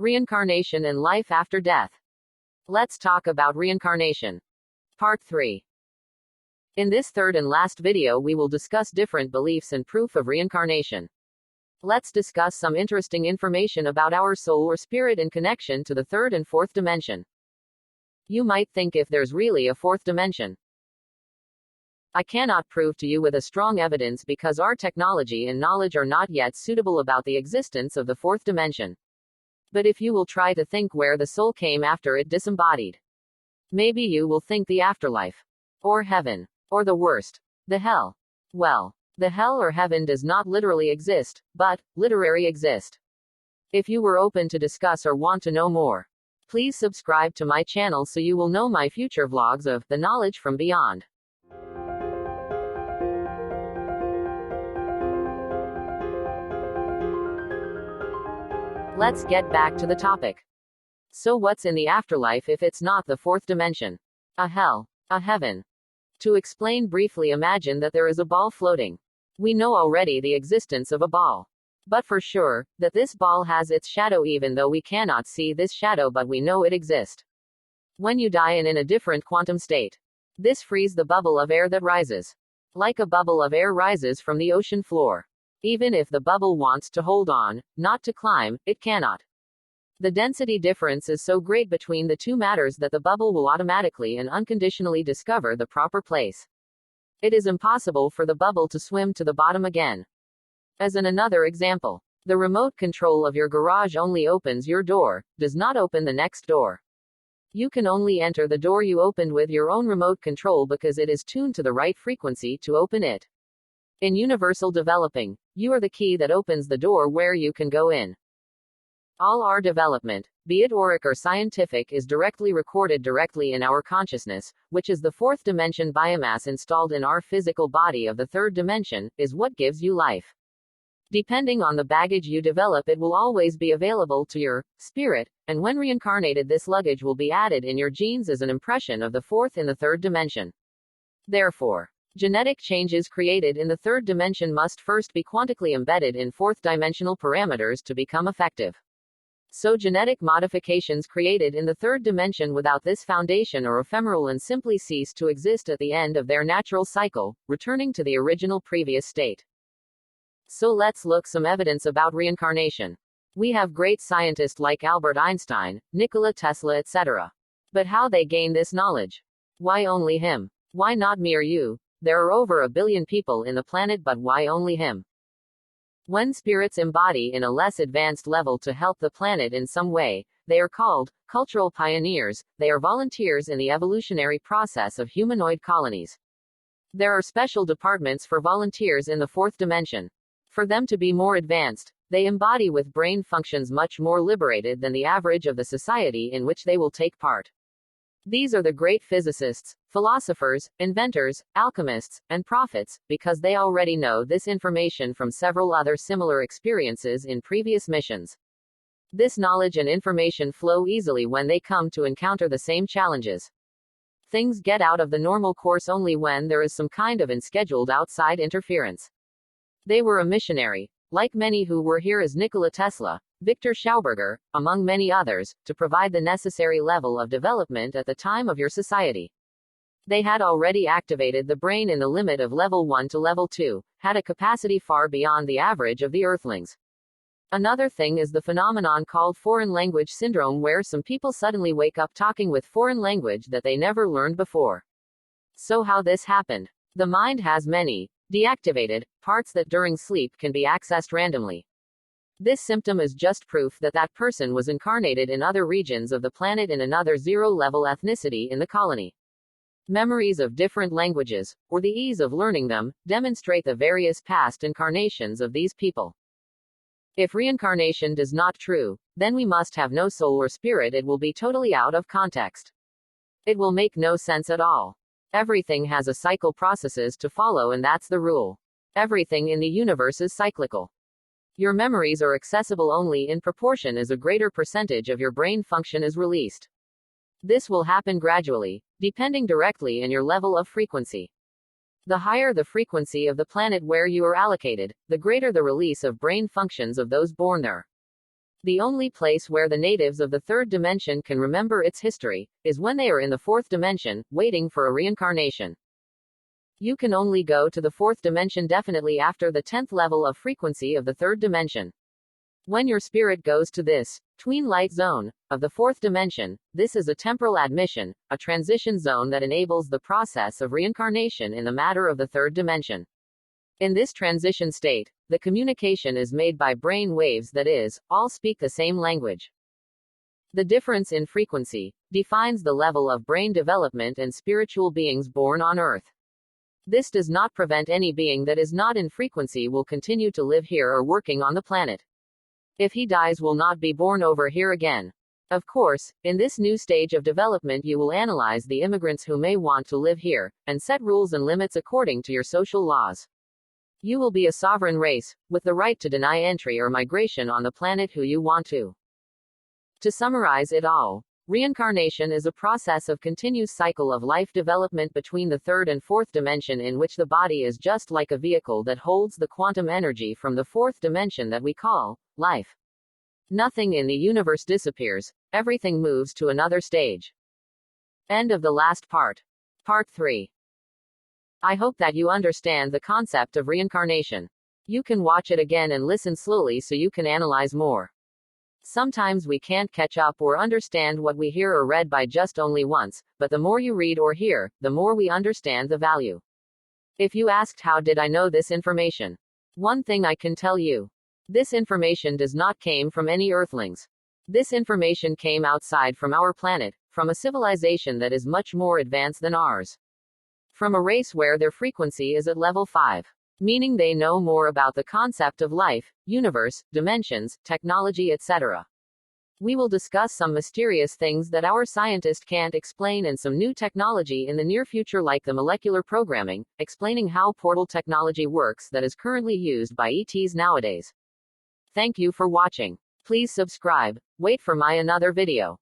Reincarnation and life after death. Let's talk about reincarnation. Part 3. In this third and last video, we will discuss different beliefs and proof of reincarnation. Let's discuss some interesting information about our soul or spirit in connection to the third and fourth dimension. You might think if there's really a fourth dimension. I cannot prove to you with a strong evidence because our technology and knowledge are not yet suitable about the existence of the fourth dimension. But if you will try to think where the soul came after it disembodied, maybe you will think the afterlife, or heaven, or the worst, the hell. Well, the hell or heaven does not literally exist, but literally exist. If you were open to discuss or want to know more, please subscribe to my channel so you will know my future vlogs of the knowledge from beyond. Let's get back to the topic. So what's in the afterlife if it's not the fourth dimension? A hell, a heaven. To explain briefly, imagine that there is a ball floating. We know already the existence of a ball. But for sure, that this ball has its shadow even though we cannot see this shadow, but we know it exists. When you die and in a different quantum state, this frees the bubble of air that rises. Like a bubble of air rises from the ocean floor. Even if the bubble wants to hold on, not to climb, it cannot. The density difference is so great between the two matters that the bubble will automatically and unconditionally discover the proper place. It is impossible for the bubble to swim to the bottom again. As in another example, the remote control of your garage only opens your door, does not open the next door. You can only enter the door you opened with your own remote control because it is tuned to the right frequency to open it. In universal developing, you are the key that opens the door where you can go in. All our development, be it auric or scientific, is directly recorded directly in our consciousness, which is the fourth dimension biomass installed in our physical body of the third dimension, is what gives you life. Depending on the baggage you develop, it will always be available to your spirit, and when reincarnated, this luggage will be added in your genes as an impression of the fourth in the third dimension. Therefore, genetic changes created in the third dimension must first be quantically embedded in fourth dimensional parameters to become effective. So genetic modifications created in the third dimension without this foundation are ephemeral and simply cease to exist at the end of their natural cycle, returning to the original previous state. So let's look some evidence about reincarnation. We have great scientists like Albert Einstein, Nikola Tesla, etc. But how they gain this knowledge? Why only him? Why not me or you? There are over 1 billion people in the planet, but why only him? When spirits embody in a less advanced level to help the planet in some way, they are called cultural pioneers. They are volunteers in the evolutionary process of humanoid colonies. There are special departments for volunteers in the fourth dimension. For them to be more advanced, they embody with brain functions much more liberated than the average of the society in which they will take part. These are the great physicists, philosophers, inventors, alchemists, and prophets, because they already know this information from several other similar experiences in previous missions. This knowledge and information flow easily when they come to encounter the same challenges. Things get out of the normal course only when there is some kind of unscheduled outside interference. They were a missionary, like many who were here as Nikola Tesla, Victor Schauberger, among many others, to provide the necessary level of development at the time of your society. They had already activated the brain in the limit of level 1 to level 2, had a capacity far beyond the average of the Earthlings. Another thing is the phenomenon called foreign language syndrome, where some people suddenly wake up talking with foreign language that they never learned before. So how this happened? The mind has many deactivated parts that during sleep can be accessed randomly. This symptom is just proof that that person was incarnated in other regions of the planet in another zero-level ethnicity in the colony. Memories of different languages, or the ease of learning them, demonstrate the various past incarnations of these people. If reincarnation does not true, then we must have no soul or spirit. It will be totally out of context. It will make no sense at all. Everything has a cycle processes to follow, and that's the rule. Everything in the universe is cyclical. Your memories are accessible only in proportion as a greater percentage of your brain function is released. This will happen gradually, depending directly on your level of frequency. The higher the frequency of the planet where you are allocated, the greater the release of brain functions of those born there. The only place where the natives of the third dimension can remember its history is when they are in the fourth dimension, waiting for a reincarnation. You can only go to the fourth dimension definitely after the 10th level of frequency of the third dimension. When your spirit goes to this tween light zone of the fourth dimension, this is a temporal admission, a transition zone that enables the process of reincarnation in the matter of the third dimension. In this transition state, the communication is made by brain waves, that is, all speak the same language. The difference in frequency defines the level of brain development and spiritual beings born on Earth. This does not prevent any being that is not in frequency will continue to live here or working on the planet. If he dies, will not be born over here again. Of course, in this new stage of development you will analyze the immigrants who may want to live here, and set rules and limits according to your social laws. You will be a sovereign race, with the right to deny entry or migration on the planet who you want to. To summarize it all, reincarnation is a process of continuous cycle of life development between the third and fourth dimension, in which the body is just like a vehicle that holds the quantum energy from the fourth dimension that we call life. Nothing in the universe disappears, everything moves to another stage. End of the last part. Part 3. I hope that you understand the concept of reincarnation. You can watch it again and listen slowly so you can analyze more. Sometimes we can't catch up or understand what we hear or read by just only once, but the more you read or hear, the more we understand the value. If you asked how did I know this information? One thing I can tell you. This information does not came from any earthlings. This information came outside from our planet, from a civilization that is much more advanced than ours. From a race where their frequency is at level 5. Meaning they know more about the concept of life, universe, dimensions, technology, etc. We will discuss some mysterious things that our scientists can't explain and some new technology in the near future, like the molecular programming, explaining how portal technology works that is currently used by ETs nowadays. Thank you for watching. Please subscribe. Wait for my another video.